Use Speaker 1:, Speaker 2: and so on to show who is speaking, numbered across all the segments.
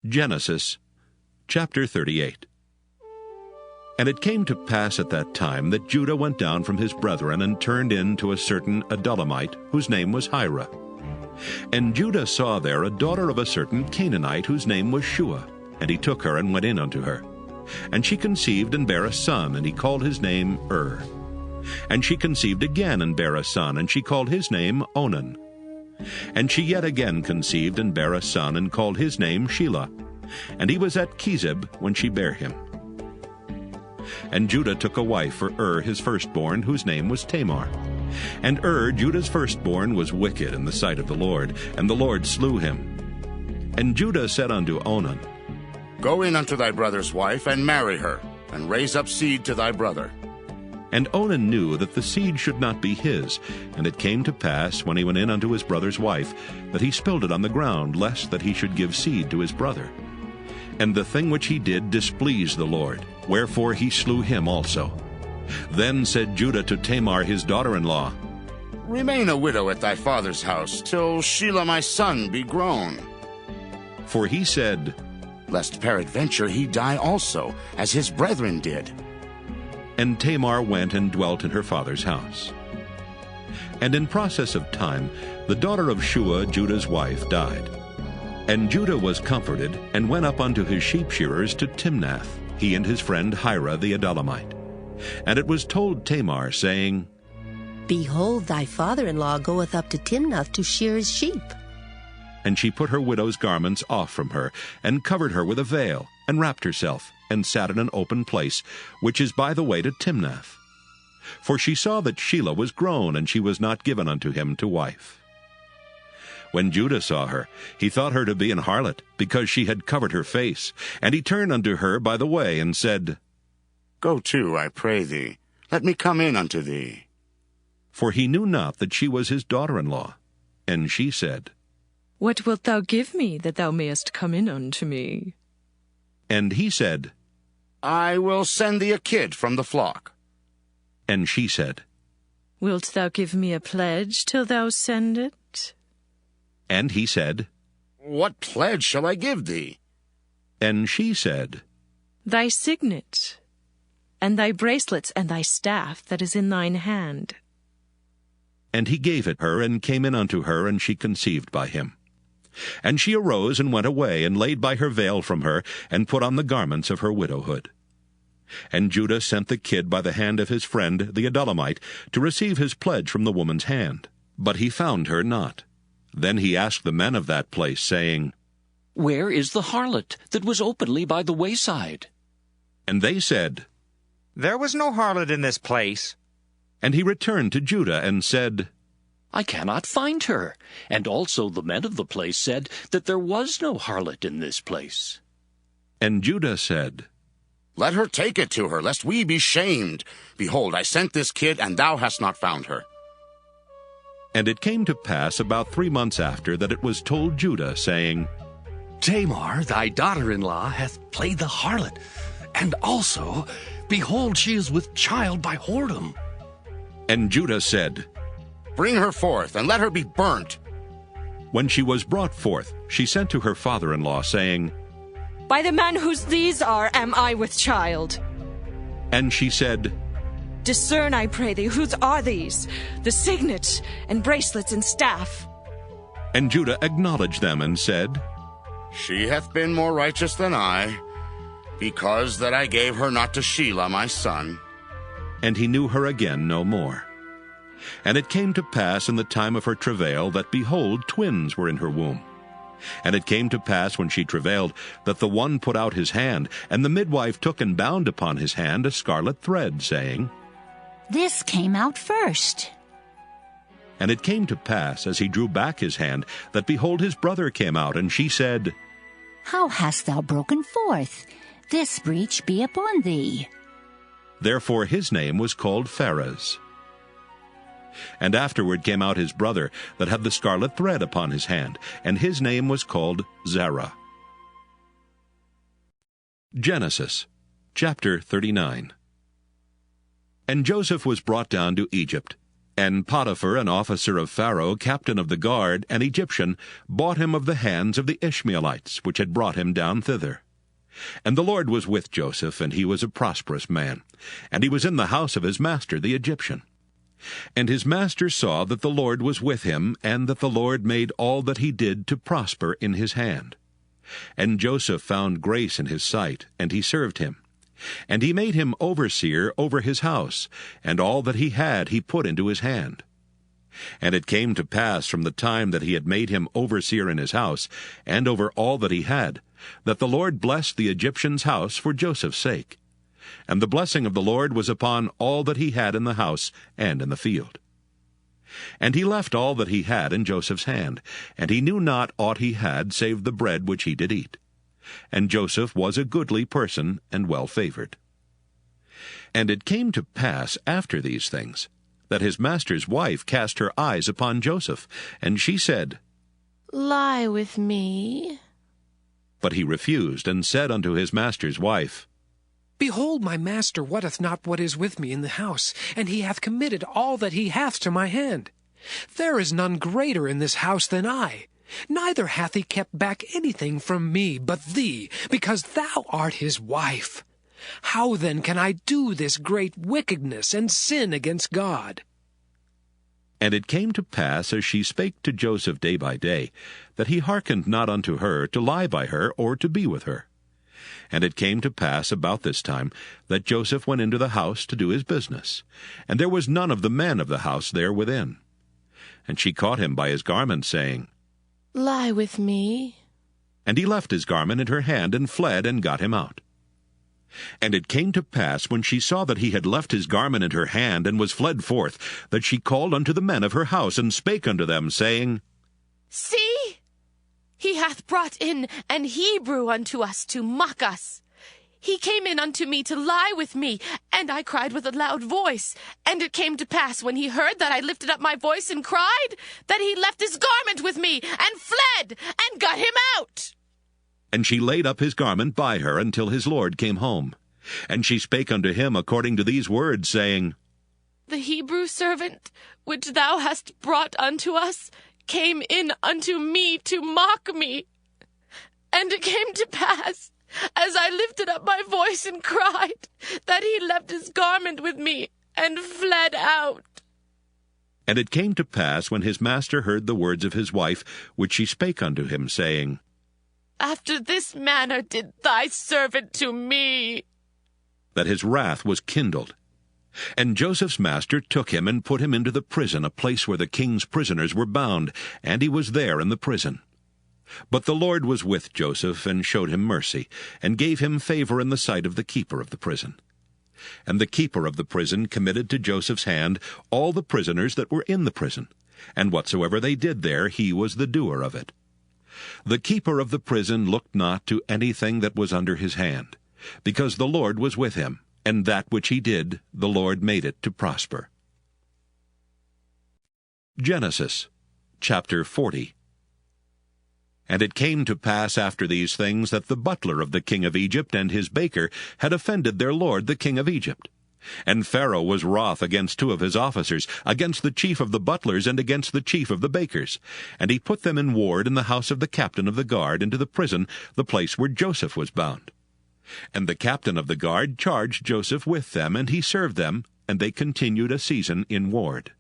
Speaker 1: Genesis chapter 38. And it came to pass at that time that Judah went down from his brethren and turned in to a certain Adullamite, whose name was Hira. And Judah saw there a daughter of a certain Canaanite, whose name was Shua, and he took her and went in unto her. And she conceived and bare a son, and he called his name And she conceived again and bare a son, and she called his name Onan. And she yet again conceived and bare a son, and called his name Shelah. And he was at Chezib when she bare him. And Judah took a wife for his firstborn, whose name was Tamar. And Judah's firstborn, was wicked in the sight of the Lord, and the Lord slew him. And Judah said unto Onan,
Speaker 2: Go in unto thy brother's wife, and marry her, and raise up seed to thy brother.
Speaker 1: And Onan knew that the seed should not be his. And it came to pass, when he went in unto his brother's wife, that he spilled it on the ground, lest that he should give seed to his brother. And the thing which he did displeased the Lord, wherefore he slew him also. Then said Judah to Tamar his daughter-in-law,
Speaker 2: Remain a widow at thy father's house, till Shelah my son be grown.
Speaker 1: For he said,
Speaker 2: Lest peradventure he die also, as his brethren did.
Speaker 1: And Tamar went and dwelt in her father's house. And in process of time, the daughter of Shua, Judah's wife, died. And Judah was comforted, and went up unto his sheep shearers to Timnath, he and his friend Hira the Adullamite. And it was told Tamar, saying,
Speaker 3: Behold, thy father-in-law goeth up to Timnath to shear his sheep.
Speaker 1: And she put her widow's garments off from her, and covered her with a veil, and wrapped herself, and sat in an open place, which is by the way to Timnath. For she saw that Shelah was grown, and she was not given unto him to wife. When Judah saw her, he thought her to be an harlot, because she had covered her face. And he turned unto her by the way, and said,
Speaker 2: Go to, I pray thee, let me come in unto thee.
Speaker 1: For he knew not that she was his daughter-in-law. And she said,
Speaker 4: What wilt thou give me, that thou mayest come in unto me?
Speaker 1: And he said,
Speaker 2: I will send thee a kid from the flock.
Speaker 1: And she said,
Speaker 4: Wilt thou give me a pledge till thou send it?
Speaker 1: And he said,
Speaker 2: What pledge shall I give thee?
Speaker 1: And she said,
Speaker 4: Thy signet, and thy bracelets, and thy staff that is in thine hand.
Speaker 1: And he gave it her, and came in unto her, and she conceived by him. And she arose and went away, and laid by her veil from her, and put on the garments of her widowhood. And Judah sent the kid by the hand of his friend the Adullamite to receive his pledge from the woman's hand. But he found her not. Then he asked the men of that place, saying,
Speaker 5: Where is the harlot that was openly by the wayside?
Speaker 1: And they said,
Speaker 6: There was no harlot in this place.
Speaker 1: And he returned to Judah and said,
Speaker 5: I cannot find her. And also the men of the place said that there was no harlot in this place.
Speaker 1: And Judah said,
Speaker 2: Let her take it to her, lest we be shamed. Behold, I sent this kid, and thou hast not found her.
Speaker 1: And it came to pass about 3 months after that it was told Judah, saying,
Speaker 7: Tamar, thy daughter-in-law, hath played the harlot, and also, behold, she is with child by whoredom.
Speaker 1: And Judah said,
Speaker 2: Bring her forth, and let her be burnt.
Speaker 1: When she was brought forth, she sent to her father-in-law, saying,
Speaker 4: By the man whose these are am I with child.
Speaker 1: And she said,
Speaker 4: Discern, I pray thee, whose are these, the signet, and bracelets, and staff?
Speaker 1: And Judah acknowledged them, and said,
Speaker 2: She hath been more righteous than I, because that I gave her not to Shelah my son.
Speaker 1: And he knew her again no more. And it came to pass in the time of her travail that, behold, twins were in her womb. And it came to pass when she travailed, that the one put out his hand, and the midwife took and bound upon his hand a scarlet thread, saying,
Speaker 8: This came out first.
Speaker 1: And it came to pass, as he drew back his hand, that, behold, his brother came out, and she said,
Speaker 8: How hast thou broken forth? This breach be upon thee.
Speaker 1: Therefore his name was called Pharez. And afterward came out his brother, that had the scarlet thread upon his hand, and his name was called Zerah. Genesis chapter 39. And Joseph was brought down to Egypt, And Potiphar, an officer of Pharaoh, captain of the guard, an Egyptian, bought him of the hands of the Ishmaelites, which had brought him down thither. And the Lord was with Joseph, and he was a prosperous man, and he was in the house of his master the Egyptian. And his master saw that the Lord was with him, and that the Lord made all that he did to prosper in his hand. And Joseph found grace in his sight, and he served him. And he made him overseer over his house, and all that he had he put into his hand. And it came to pass from the time that he had made him overseer in his house, and over all that he had, that the Lord blessed the Egyptian's house for Joseph's sake. And the blessing of the Lord was upon all that he had in the house and in the field. And he left all that he had in Joseph's hand, and he knew not aught he had save the bread which he did eat. And Joseph was a goodly person, and well-favored. And it came to pass after these things, that his master's wife cast her eyes upon Joseph, and she said,
Speaker 4: Lie with me.
Speaker 1: But he refused, and said unto his master's wife,
Speaker 9: Behold, my master wotteth not what is with me in the house, and he hath committed all that he hath to my hand. There is none greater in this house than I. Neither hath he kept back anything from me but thee, because thou art his wife. How then can I do this great wickedness and sin against God?
Speaker 1: And it came to pass, as she spake to Joseph day by day, that he hearkened not unto her to lie by her or to be with her. And it came to pass about this time that Joseph went into the house to do his business, and there was none of the men of the house there within. And she caught him by his garment, saying,
Speaker 4: Lie with me.
Speaker 1: And he left his garment in her hand, and fled, and got him out. And it came to pass, when she saw that he had left his garment in her hand, and was fled forth, that she called unto the men of her house, and spake unto them, saying,
Speaker 10: See, he hath brought in an Hebrew unto us to mock us. He came in unto me to lie with me, and I cried with a loud voice. And it came to pass, when he heard that I lifted up my voice and cried, that he left his garment with me, and fled, and got him out.
Speaker 1: And she laid up his garment by her until his lord came home. And she spake unto him according to these words, saying,
Speaker 10: The Hebrew servant, which thou hast brought unto us, came in unto me to mock me. And it came to pass, as I lifted up my voice and cried, that he left his garment with me, and fled out.
Speaker 1: And it came to pass, when his master heard the words of his wife, which she spake unto him, saying,
Speaker 10: After this manner did thy servant to me,
Speaker 1: that his wrath was kindled. And Joseph's master took him, and put him into the prison, a place where the king's prisoners were bound, and he was there in the prison. But the Lord was with Joseph, and showed him mercy, and gave him favor in the sight of the keeper of the prison. And the keeper of the prison committed to Joseph's hand all the prisoners that were in the prison, and whatsoever they did there, he was the doer of it. The keeper of the prison looked not to anything that was under his hand, because the Lord was with him, and that which he did, the Lord made it to prosper. Genesis chapter 40. And it came to pass after these things that the butler of the king of Egypt and his baker had offended their lord the king of Egypt. And Pharaoh was wroth against two of his officers, against the chief of the butlers and against the chief of the bakers. And he put them in ward in the house of the captain of the guard into the prison, the place where Joseph was bound. And the captain of the guard charged Joseph with them, and he served them, and they continued a season in ward.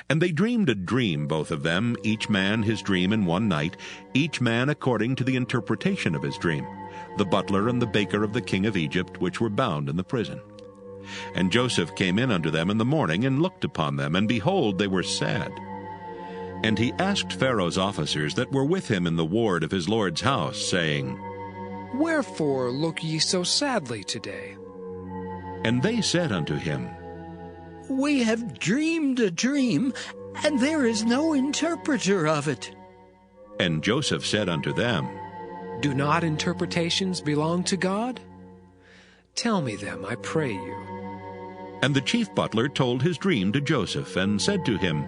Speaker 1: And they dreamed a dream, both of them, each man his dream in one night, each man according to the interpretation of his dream, the butler and the baker of the king of Egypt, which were bound in the prison. And Joseph came in unto them in the morning, and looked upon them, and behold, they were sad. And he asked Pharaoh's officers that were with him in the ward of his lord's house, saying,
Speaker 9: Wherefore look ye so sadly today?
Speaker 1: And they said unto him,
Speaker 11: We have dreamed a dream, and there is no interpreter of it.
Speaker 1: And Joseph said unto them,
Speaker 9: Do not interpretations belong to God? Tell me them, I pray you.
Speaker 1: And the chief butler told his dream to Joseph, and said to him,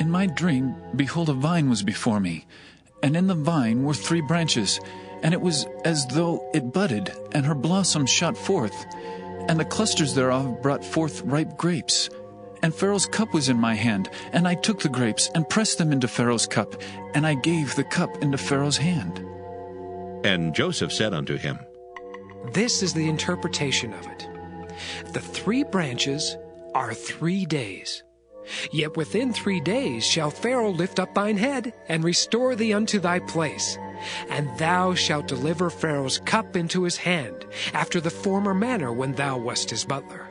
Speaker 12: In my dream, behold, a vine was before me, and in the vine were 3 branches, and it was as though it budded, and her blossoms shot forth, and the clusters thereof brought forth ripe grapes. and Pharaoh's cup was in my hand, and I took the grapes and pressed them into Pharaoh's cup, and I gave the cup into Pharaoh's hand.
Speaker 1: And Joseph said unto him,
Speaker 9: This is the interpretation of it. The 3 branches are 3 days. Yet within 3 days shall Pharaoh lift up thine head, and restore thee unto thy place. And thou shalt deliver Pharaoh's cup into his hand, after the former manner when thou wast his butler.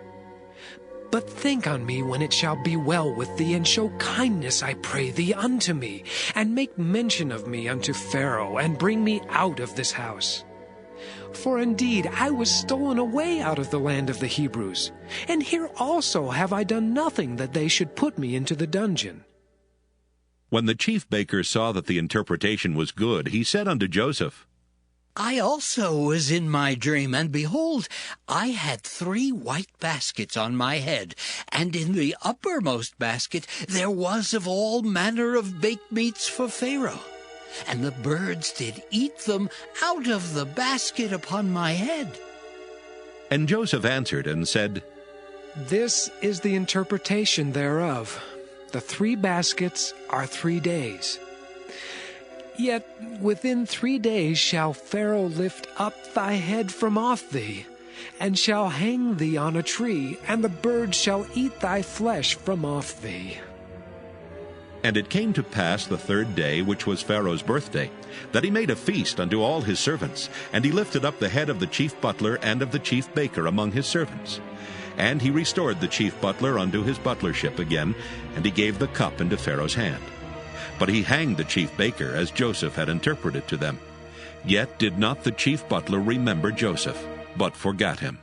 Speaker 9: But think on me when it shall be well with thee, and show kindness, I pray thee, unto me, and make mention of me unto Pharaoh, and bring me out of this house. For indeed I was stolen away out of the land of the Hebrews, and here also have I done nothing that they should put me into the dungeon.
Speaker 1: When the chief baker saw that the interpretation was good, he said unto Joseph,
Speaker 11: I also was in my dream, and behold, I had 3 white baskets on my head, and in the uppermost basket there was of all manner of baked meats for Pharaoh. And the birds did eat them out of the basket upon my head.
Speaker 1: And Joseph answered and said,
Speaker 9: This is the interpretation thereof. The 3 baskets are 3 days. Yet within 3 days shall Pharaoh lift up thy head from off thee, and shall hang thee on a tree, and the birds shall eat thy flesh from off thee.
Speaker 1: And it came to pass the 3rd day, which was Pharaoh's birthday, that he made a feast unto all his servants, and he lifted up the head of the chief butler and of the chief baker among his servants. And he restored the chief butler unto his butlership again, and he gave the cup into Pharaoh's hand. But he hanged the chief baker, as Joseph had interpreted to them. Yet did not the chief butler remember Joseph, but forgat him.